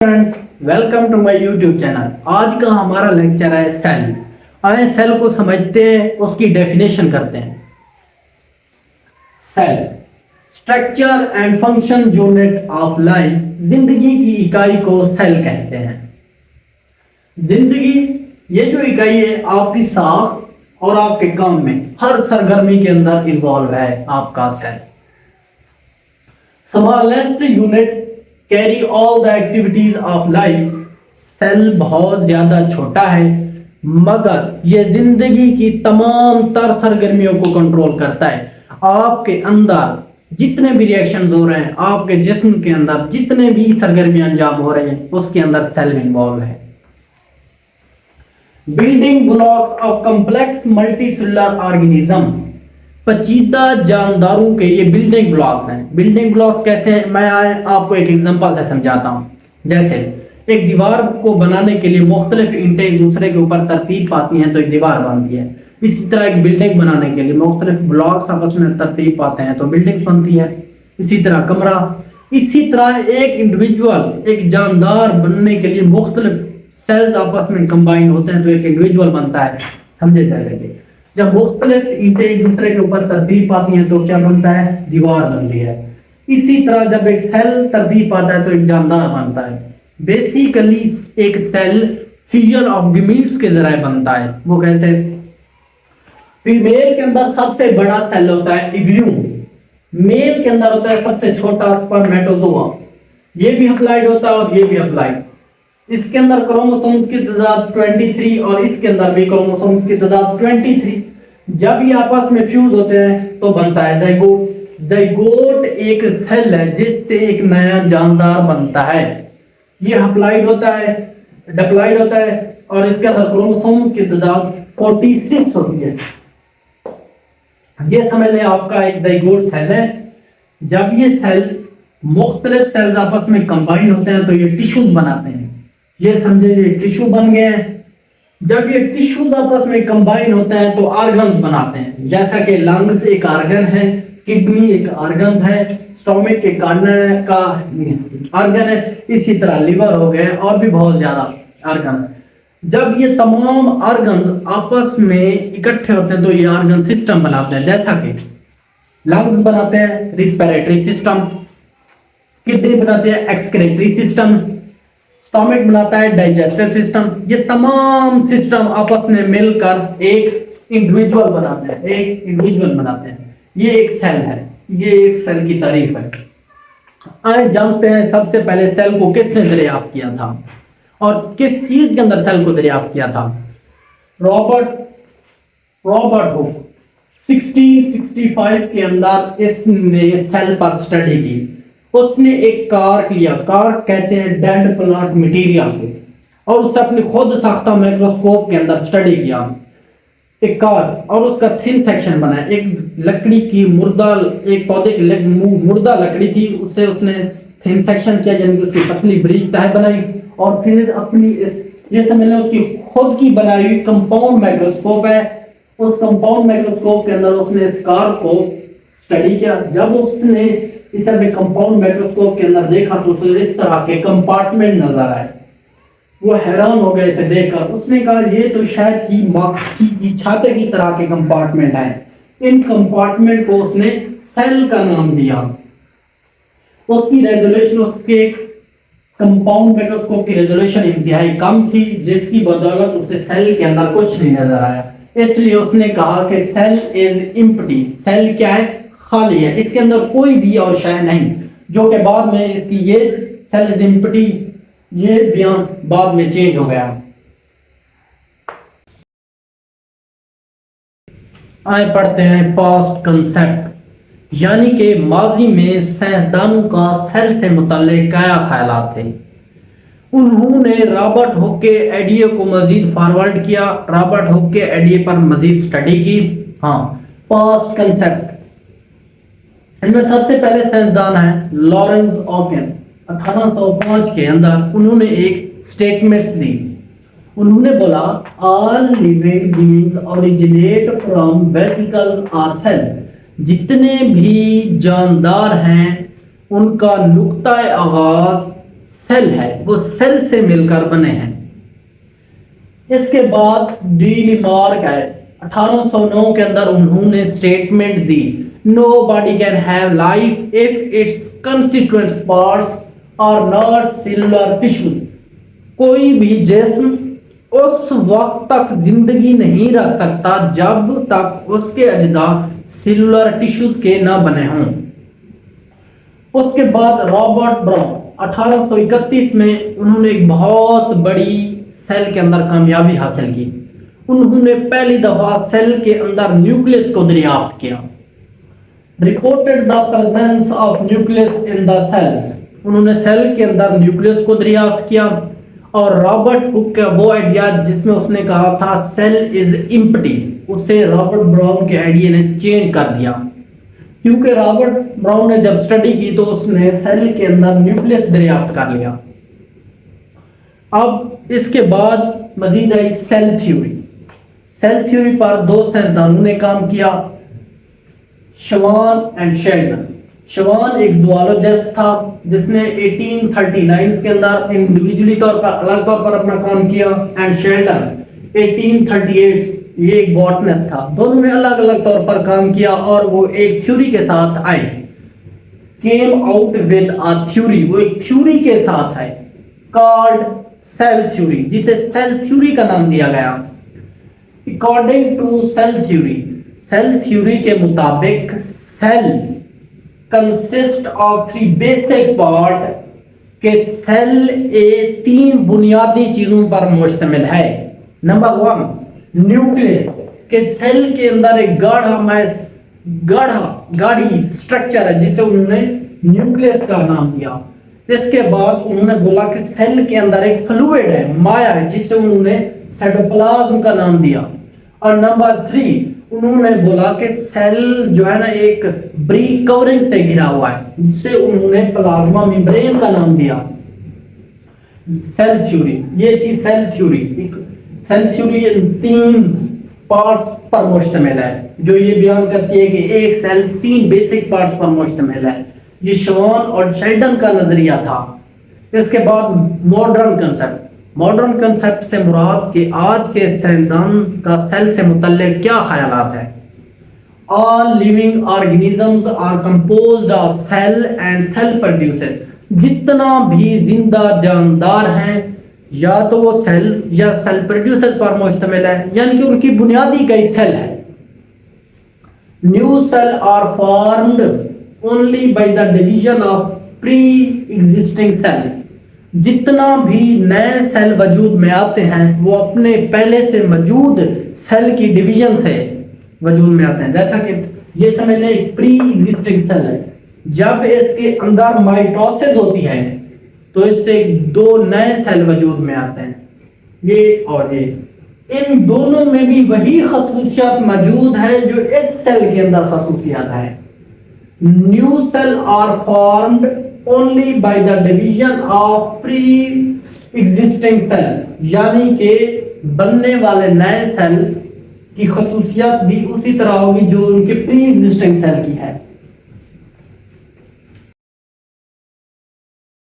Friend, welcome to my YouTube channel. आज का हमारा लेक्चर है सेल। आए सेल को समझते हैं, उसकी डेफिनेशन करते हैं। Cell structure and function unit of life, जिंदगी की इकाई को सेल कहते हैं। जिंदगी ये जो इकाई है आपकी साख और आपके काम में हर सरगर्मी के अंदर इन्वॉल्व है आपका cell. Smallest unit carry all the activities of life. Cell बहुत ज्यादा छोटा है मगर ये जिंदगी की तमाम तर सरगर्मियों को कंट्रोल करता है। आपके अंदर जितने भी रिएक्शन हो रहे हैं, आपके जिस्म के अंदर जितने भी सरगर्मियां अंजाम हो रहे हैं, उसके अंदर सेल इन्वॉल्व है। Building blocks of complex multicellular organism, पेचीदा जानदारों के ये बिल्डिंग ब्लॉक्स हैं। बिल्डिंग ब्लॉक्स कैसे हैं, मैं आपको एक एग्जांपल से समझाता हूं। जैसे एक दीवार को बनाने के लिए मुख्तलिफ ईंटें एक दूसरे के ऊपर तरतीब पाती हैं तो एक दीवार बनती है। इसी तरह एक बिल्डिंग बनाने के लिए मुख्तलिफ ब्लॉक्स आपस में तरतीब पाते हैं तो बिल्डिंग्स बनती है। इसी तरह कमरा, इसी तरह एक इंडिविजुअल, एक जानदार बनने के लिए मुख्तलिफ सेल्स आपस में कंबाइन होते हैं तो एक इंडिविजुअल बनता है। समझे? जैसे कि जब मुख्तलिफ ईंटें एक दूसरे के ऊपर तरतीब पाती हैं तो क्या बनता है? दीवार बनती है। इसी तरह जब एक सेल तरतीब पाता है तो एक जानदार बनता है। बेसिकली एक सेल फ्यूजन ऑफ गमीट्स के जरिए बनता है। वो कैसे? फीमेल के अंदर सबसे बड़ा सेल होता है इग्यूम, मेल के अंदर होता है सबसे छोटा स्पर्मेटोजोआ। ये भी अप्लाइड होता है और ये भी अप्लाइड। इसके अंदर क्रोमोसोम्स की तादाद 23 और इसके अंदर भी क्रोमोसोम्स की तादाद 23। जब ये आपस में फ्यूज होते हैं तो बनता है ज़ाइगोट। ज़ाइगोट एक सेल है जिससे एक नया जानदार बनता है। ये अप्लाइड होता है, डिप्लॉयड होता है और इसके अंदर क्रोमोसोम्स की तादाद 46 होती है। ये समझ लें आपका एक ज़ाइगोट सेल है। जब ये सेल मुख्तलिफ सेल्स आपस में कंबाइन होते हैं तो ये टिश्यूज बनाते हैं। ये समझे, ये टिश्यू बन गए हैं। जब ये टिश्यूज आपस में कंबाइन होते हैं तो ऑर्गन्स बनाते हैं। जैसा कि लंग्स एक ऑर्गन है, किडनी एक ऑर्गन है, स्टोमक एक का ऑर्गन है, इसी तरह लिवर हो गए और भी बहुत ज्यादा ऑर्गन। जब ये तमाम ऑर्गन्स आपस में इकट्ठे होते हैं तो ये ऑर्गन सिस्टम बनाते हैं। जैसा कि लंग्स बनाते हैं रिस्पिरेटरी सिस्टम, किडनी बनाते हैं एक्सक्रीटरी सिस्टम, स्टोमक बनाता है डाइजेस्टिव सिस्टम। ये तमाम सिस्टम आपस में मिलकर एक इंडिविजुअल बनाते हैं, एक इंडिविजुअल बनाते हैं। ये एक सेल है, ये एक सेल की तारीफ है। आइए जानते हैं सबसे पहले सेल को किसने दरियाफ्त किया था और किस चीज के अंदर सेल को दरियाफ्त किया था। रॉबर्ट हुक 1665 के अंदर इसने सेल पर स्टडी की। उसने एक कार्क लिया, कार्क कहते हैं डेड प्लांट मटेरियल को, और उससे अपने खुद साख्ता माइक्रोस्कोप के अंदर स्टडी किया एक कार्क और उसका थिन सेक्शन बनाया। एक लकड़ी की मुर्दा, एक पौधे की मुर्दा लकड़ी थी, उससे उसने थिन सेक्शन किया, यानी कि उसकी पतली ब्रीक तह बनाई और फिर अपनी ये समझ लें उसकी खुद की बनाई हुई कंपाउंड माइक्रोस्कोप है। उस कंपाउंड माइक्रोस्कोप के अंदर उसने इस कार्क को स्टडी किया। जब उसने इस कंपाउंड माइक्रोस्कोप के अंदर देखा तो उसे इस तरह के कंपार्टमेंट नजर आए। वो हैरान हो गए इसे देखकर। उसने कहा ये तो शायद की मक्खी की छाते की तरह के कंपार्टमेंट हैं। इन कंपार्टमेंट को उसने सेल का नाम दिया। उसकी रेजोल्यूशन, उसके कंपाउंड माइक्रोस्कोप की रेजोल्यूशन इंतहाई कम थी, जिसकी बदौलत उसे सेल के अंदर कुछ नहीं नजर आया। इसलिए उसने कहा कि सेल इज एम्प्टी। सेल क्या है? खाली है, इसके अंदर कोई भी और शय नहीं। जो कि बाद में इसकी ये सेल इज एम्प्टी, ये बयान बाद में चेंज हो गया। आए पढ़ते हैं पास्ट कंसेप्ट, यानी कि माजी में साइंसदानों का सेल से मुताल्लिक क्या ख्यालात थे। उन्होंने रॉबर्ट हुक के आइडिया को मजीद फॉरवर्ड किया, रॉबर्ट हुक के आइडिया पर मजीद स्टडी की। हाँ, पास्ट कंसेप्ट। इनमें सबसे पहले साइंसदान है लॉरेंस ओकेन। 1805 के अंदर उन्होंने एक स्टेटमेंट दी। उन्होंने बोला all living beings originate from vesicles और सेल। जितने भी जानदार हैं उनका नुक्ता आगाज सेल है वो सेल से मिलकर बने हैं। इसके बाद डी लामार्क है 1809 के अंदर उन्होंने स्टेटमेंट दी, no body can have life if its constituent parts are not cellular tissue. कोई भी जिस्म उस वक्त तक जिंदगी नहीं रख सकता जब तक उसके अज्जा सेलुलर टिश्यूज के न बने हों। उसके बाद रॉबर्ट ब्राउन 1831 में उन्होंने एक बहुत बड़ी सेल के अंदर कामयाबी हासिल की। उन्होंने पहली दफा सेल के अंदर न्यूक्लियस को दरियाफ्त किया। Reported the presence of nucleus in the cells. उन्होंने सेल के अंदर न्यूक्लियस को दरियाफ्त किया। और रॉबर्ट हुक का वो आइडिया जिसमें उसने कहा था सेल इज इम्प्टी, उसे रॉबर्ट ब्राउन के आइडिया ने चेंज कर दिया, क्योंकि रॉबर्ट ब्राउन ने जब स्टडी की तो उसने सेल के अंदर न्यूक्लियस दरियाफ्त कर लिया। अब इसके बाद मजीद आई सेल थ्योरी। सेल थ्योरी पर दो साइंसदानों ने काम किया, शवान एंड शेल्डन। शवान एक ज़ूलॉजिस्ट था जिसने 1839 के अंदर इंडिविजुअली तौर पर अलग तौर पर अपना काम किया, एंड शेल्डन 1838 ये एक बॉटनिस्ट था। दोनों ने अलग अलग तौर पर काम किया और वो एक थ्योरी के साथ आए, came out with a theory. वो एक थ्योरी के साथ आए कॉल्ड सेल थ्योरी, जिसे सेल थ्योरी का नाम दिया गया। अकॉर्डिंग टू सेल थ्योरी के मुताबिक cell consist of 3 basic part के सेल तीन बुनियादी चीजों पर मुश्तमिल है। नंबर 1 न्यूक्लियस के सेल के अंदर एक गाढ़ी स्ट्रक्चर है जिसे उन्होंने न्यूक्लियस का नाम दिया। इसके बाद उन्होंने बोला कि सेल के अंदर एक फ्लूइड है, माया है, जिसे उन्होंने साइटोप्लाज्म का नाम दिया। और नंबर 3 उन्होंने बोला कि सेल जो है ना एक ब्रीक कवरिंग से घिरा हुआ है, जिसे उन्होंने प्लाज्मा मेम्ब्रेन का नाम दिया। सेल थ्योरी ये थी cell theory. Cell theory 3 parts पर मुश्तमिल है, जो ये बयान करती है कि एक सेल 3 बेसिक पार्ट्स पर मुश्तमिल है। ये शवान और शेल्डन का नजरिया था। इसके बाद मॉडर्न कंसेप्ट से मुराद कि आज के साइंसदान का सेल से मुतल्लिक क्या ख्यालात है। All living organisms are composed of cell and cell producer. जितना भी जिंदा जानदार हैं या तो वो सेल या सेल प्रोड्यूसर पर मुश्तमिल है, यानी कि उनकी बुनियादी कई सेल है। New cell are formed only by the division of pre existing cell. जितना भी नए सेल वजूद में आते हैं वो अपने पहले से मौजूद सेल की डिवीजन से वजूद में आते हैं। जैसा कि ये समझ लें एक प्री एग्जिस्टिंग सेल है, जब इसके अंदर माइटोसिस होती है तो इससे 2 नए सेल वजूद में आते हैं, ये और ये। इन दोनों में भी वही खसूसियात मौजूद है जो इस सेल के अंदर खसूसियात है। New cell are formed only by the division of pre existing cell, यानी कि बनने वाले नए सेल की खसूसियात भी उसी तरह होगी जो उनके प्री एग्जिस्टिंग सेल की है।